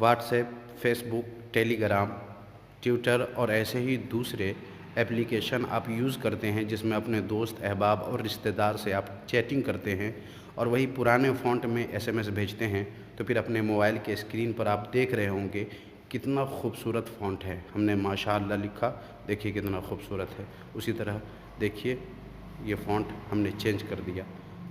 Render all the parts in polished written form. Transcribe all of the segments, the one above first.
WhatsApp, Facebook, Telegram, Twitter और ऐसे ही दूसरे एप्लीकेशन आप यूज़ करते हैं जिसमें अपने दोस्त, अहबाब और रिश्तेदार से आप चैटिंग करते हैं और वही पुराने फ़ॉन्ट में एसएमएस भेजते हैं, तो फिर अपने मोबाइल के स्क्रीन पर आप देख रहे होंगे कितना खूबसूरत फ़ॉन्ट है। हमने माशाअल्लाह लिखा, देखिए कितना खूबसूरत है। उसी तरह देखिए ये फ़ॉन्ट हमने चेंज कर दिया,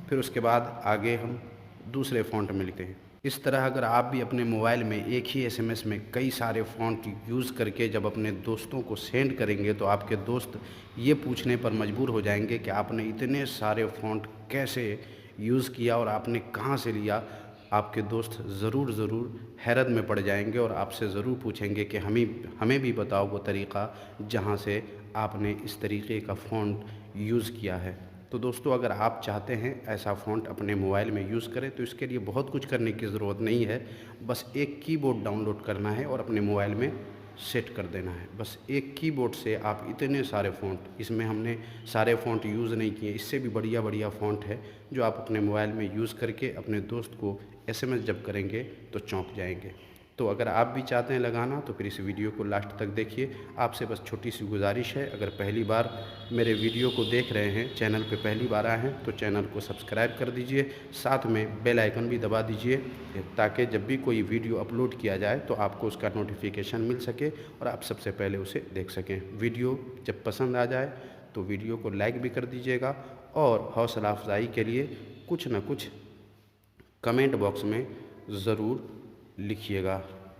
फिर उसके बाद आगे हम दूसरे फ़ॉन्ट में लिखते हैं। इस तरह अगर आप भी अपने मोबाइल में एक ही एसएमएस में कई सारे फ़ॉन्ट यूज़ करके जब अपने दोस्तों को सेंड करेंगे तो आपके दोस्त ये पूछने पर मजबूर हो जाएंगे कि आपने इतने सारे फ़ॉन्ट कैसे यूज़ किया और आपने कहाँ से लिया। आपके दोस्त ज़रूर हैरत में पड़ जाएंगे और आपसे ज़रूर पूछेंगे कि हमें भी बताओ वो तरीक़ा जहाँ से आपने इस तरीक़े का फ़ॉन्ट यूज़ किया है। तो दोस्तों, अगर आप चाहते हैं ऐसा फ़ॉन्ट अपने मोबाइल में यूज़ करें तो इसके लिए बहुत कुछ करने की ज़रूरत नहीं है। बस एक कीबोर्ड डाउनलोड करना है और अपने मोबाइल में सेट कर देना है। बस एक कीबोर्ड से आप इतने सारे फ़ॉन्ट, इसमें हमने सारे फ़ॉन्ट यूज़ नहीं किए, इससे भी बढ़िया फ़ॉन्ट है जो आप अपने मोबाइल में यूज़ करके अपने दोस्त को एसएमएस जब करेंगे तो चौंक जाएंगे। तो अगर आप भी चाहते हैं लगाना तो फिर इस वीडियो को लास्ट तक देखिए। आपसे बस छोटी सी गुजारिश है, अगर पहली बार मेरे वीडियो को देख रहे हैं, चैनल पे पहली बार आए हैं तो चैनल को सब्सक्राइब कर दीजिए, साथ में बेल आइकन भी दबा दीजिए ताकि जब भी कोई वीडियो अपलोड किया जाए तो आपको उसका नोटिफिकेशन मिल सके और आप सबसे पहले उसे देख सकें। वीडियो जब पसंद आ जाए तो वीडियो को लाइक भी कर दीजिएगा और हौसला अफजाई के लिए कुछ न कुछ कमेंट बॉक्स में ज़रूर लिखिएगा,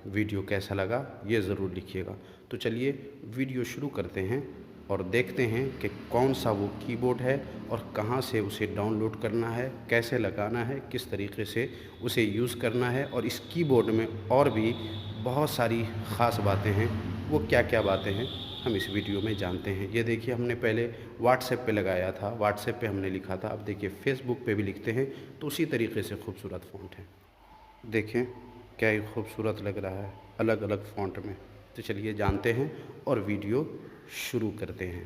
वीडियो कैसा लगा ये ज़रूर लिखिएगा। तो चलिए वीडियो शुरू करते हैं और देखते हैं कि कौन सा वो कीबोर्ड है और कहाँ से उसे डाउनलोड करना है, कैसे लगाना है, किस तरीके से उसे यूज़ करना है। और इस कीबोर्ड में और भी बहुत सारी ख़ास बातें हैं, वो क्या क्या बातें हैं हम इस वीडियो में जानते हैं। ये देखिए हमने पहले व्हाट्सएप पे लगाया था, व्हाट्सएप पे हमने लिखा था, अब देखिए फेसबुक पे भी लिखते हैं तो उसी तरीके से खूबसूरत फ़ॉन्ट है। देखें क्या ही खूबसूरत लग रहा है अलग अलग फ़ॉन्ट में। तो चलिए जानते हैं और वीडियो शुरू करते हैं।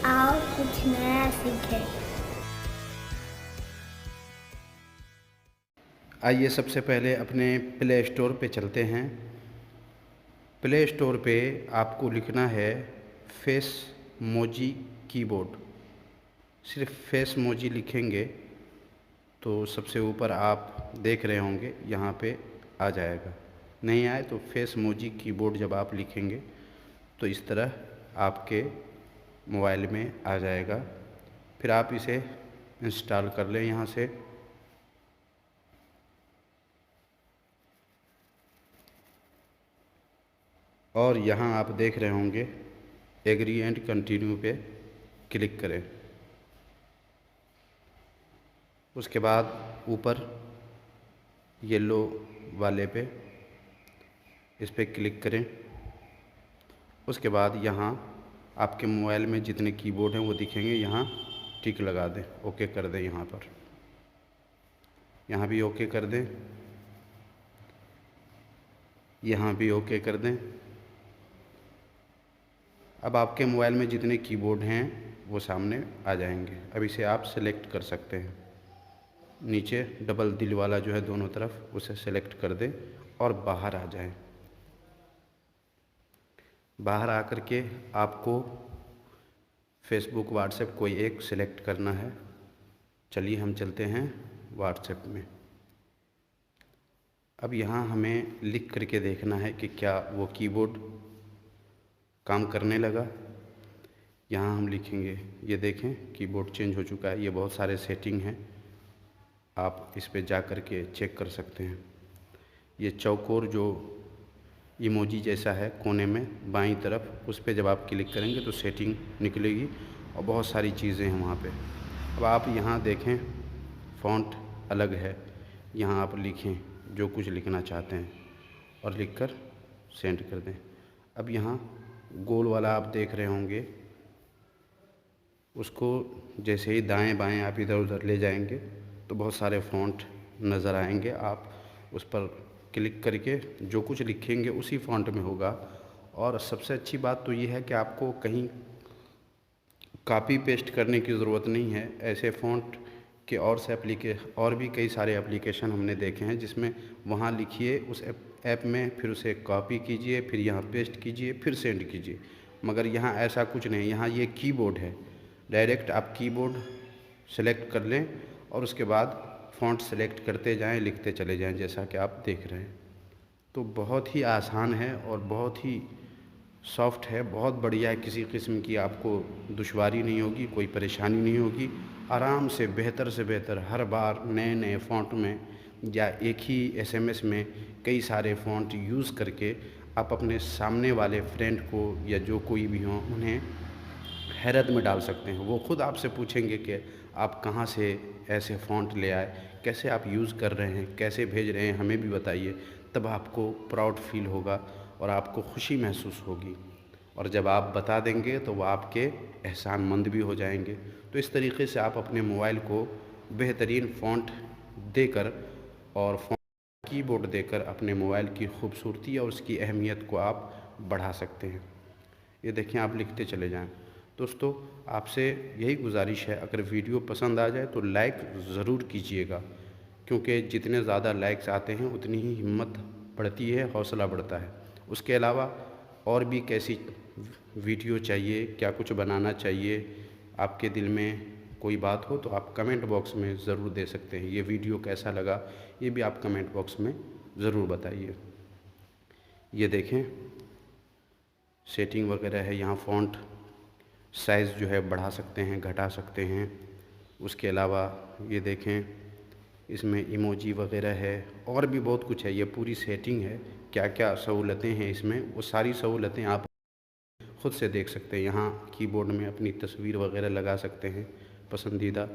आओ कुछ नया सीखें। आइए सबसे पहले अपने प्ले स्टोर पे चलते हैं। प्ले स्टोर पे आपको लिखना है फेस मोजी कीबोर्ड। सिर्फ फेस मोजी लिखेंगे तो सबसे ऊपर आप देख रहे होंगे यहाँ पे आ जाएगा। नहीं आए तो फेस मोजी कीबोर्ड जब आप लिखेंगे तो इस तरह आपके मोबाइल में आ जाएगा। फिर आप इसे इंस्टॉल कर लें यहाँ से। और यहाँ आप देख रहे होंगे एग्री एंड कंटिन्यू पे क्लिक करें। उसके बाद ऊपर येलो वाले पे इस पे क्लिक करें। उसके बाद यहाँ आपके मोबाइल में जितने कीबोर्ड हैं वो दिखेंगे, यहाँ टिक लगा दें, ओके कर दें। यहाँ पर यहाँ भी ओके कर दें, यहाँ भी ओके कर दें। अब आपके मोबाइल में जितने कीबोर्ड हैं वो सामने आ जाएंगे। अब इसे आप सेलेक्ट कर सकते हैं। नीचे डबल दिल वाला जो है दोनों तरफ, उसे सेलेक्ट कर दें और बाहर आ जाएं। बाहर आकर के आपको फेसबुक, व्हाट्सएप कोई एक सिलेक्ट करना है। चलिए हम चलते हैं व्हाट्सएप में। अब यहाँ हमें लिख करके देखना है कि क्या वो कीबोर्ड काम करने लगा। यहाँ हम लिखेंगे, ये देखें कीबोर्ड चेंज हो चुका है। ये बहुत सारे सेटिंग हैं, आप इस पे जा कर के चेक कर सकते हैं। ये चौकोर जो इमोजी जैसा है कोने में बाईं तरफ, उस पे जब आप क्लिक करेंगे तो सेटिंग निकलेगी और बहुत सारी चीज़ें हैं वहाँ पे। अब आप यहाँ देखें फ़ॉन्ट अलग है, यहाँ आप लिखें जो कुछ लिखना चाहते हैं और लिखकर सेंड कर दें। अब यहाँ गोल वाला आप देख रहे होंगे, उसको जैसे ही दाएं बाएं आप इधर उधर ले जाएंगे तो बहुत सारे फ़ॉन्ट नज़र आएंगे। आप उस पर क्लिक करके जो कुछ लिखेंगे उसी फ़ॉन्ट में होगा। और सबसे अच्छी बात तो ये है कि आपको कहीं कॉपी पेस्ट करने की ज़रूरत नहीं है। ऐसे फ़ॉन्ट के और भी कई सारे एप्लीकेशन हमने देखे हैं जिसमें वहाँ लिखिए उस ऐप में, फिर उसे कॉपी कीजिए, फिर यहाँ पेस्ट कीजिए, फिर सेंड कीजिए। मगर यहाँ ऐसा कुछ नहीं, यहाँ ये कीबोर्ड है। डायरेक्ट आप कीबोर्ड सेलेक्ट कर लें और उसके बाद फ़ॉन्ट सेलेक्ट करते जाएं, लिखते चले जाएं, जैसा कि आप देख रहे हैं। तो बहुत ही आसान है और बहुत ही सॉफ्ट है, बहुत बढ़िया है। किसी किस्म की आपको दुश्वारी नहीं होगी, कोई परेशानी नहीं होगी। आराम से बेहतर हर बार नए फ़ॉन्ट में या एक ही एसएमएस में कई सारे फ़ॉन्ट यूज़ करके आप अपने सामने वाले फ्रेंड को या जो कोई भी हों उन्हें हैरत में डाल सकते हैं। वो ख़ुद आपसे पूछेंगे कि आप कहाँ से ऐसे फ़ॉन्ट ले आए, कैसे आप यूज़ कर रहे हैं, कैसे भेज रहे हैं, हमें भी बताइए। तब आपको प्राउड फ़ील होगा और आपको खुशी महसूस होगी, और जब आप बता देंगे तो वो आपके एहसानमंद भी हो जाएंगे। तो इस तरीके से आप अपने मोबाइल को बेहतरीन फ़ॉन्ट देकर और कीबोर्ड देकर अपने मोबाइल की खूबसूरती और उसकी अहमियत को आप बढ़ा सकते हैं। ये देखें, आप लिखते चले जाएं। दोस्तों, आपसे यही गुजारिश है, अगर वीडियो पसंद आ जाए तो लाइक ज़रूर कीजिएगा, क्योंकि जितने ज़्यादा लाइक्स आते हैं उतनी ही हिम्मत बढ़ती है, हौसला बढ़ता है। उसके अलावा और भी कैसी वीडियो चाहिए, क्या कुछ बनाना चाहिए, आपके दिल में कोई बात हो तो आप कमेंट बॉक्स में ज़रूर दे सकते हैं। ये वीडियो कैसा लगा ये भी आप कमेंट बॉक्स में ज़रूर बताइए। ये देखें, सेटिंग वगैरह है, यहाँ फ़ॉन्ट साइज़ जो है बढ़ा सकते हैं, घटा सकते हैं। उसके अलावा ये देखें, इसमें इमोजी वगैरह है और भी बहुत कुछ है। ये पूरी सेटिंग है, क्या क्या सहूलतें हैं इसमें, वो सारी सहूलतें आप ख़ुद से देख सकते हैं। यहाँ कीबोर्ड में अपनी तस्वीर वगैरह लगा सकते हैं पसंदीदा,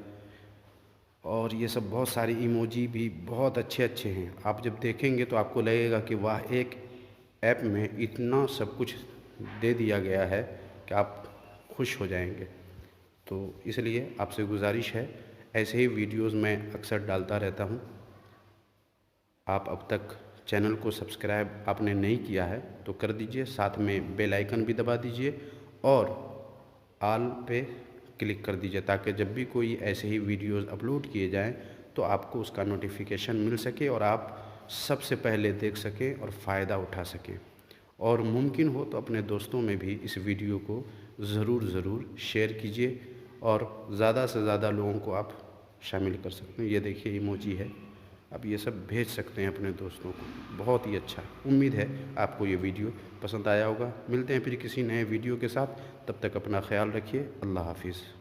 और ये सब बहुत सारी इमोजी भी बहुत अच्छे हैं। आप जब देखेंगे तो आपको लगेगा कि वाह, एक ऐप में इतना सब कुछ दे दिया गया है कि आप खुश हो जाएंगे। तो इसलिए आपसे गुजारिश है, ऐसे ही वीडियोज़ मैं अक्सर डालता रहता हूँ। आप अब तक चैनल को सब्सक्राइब आपने नहीं किया है तो कर दीजिए, साथ में बेल आइकन भी दबा दीजिए और ऑल पे क्लिक कर दीजिए, ताकि जब भी कोई ऐसे ही वीडियोज़ अपलोड किए जाएं तो आपको उसका नोटिफिकेशन मिल सके और आप सबसे पहले देख सकें और फ़ायदा उठा सकें। और मुमकिन हो तो अपने दोस्तों में भी इस वीडियो को ज़रूर शेयर कीजिए और ज़्यादा से ज़्यादा लोगों को आप शामिल कर सकते हैं। ये देखिए, इमोजी है, आप ये सब भेज सकते हैं अपने दोस्तों को। बहुत ही अच्छा, उम्मीद है आपको ये वीडियो पसंद आया होगा। मिलते हैं फिर किसी नए वीडियो के साथ, तब तक अपना ख्याल रखिए। अल्लाह हाफिज़।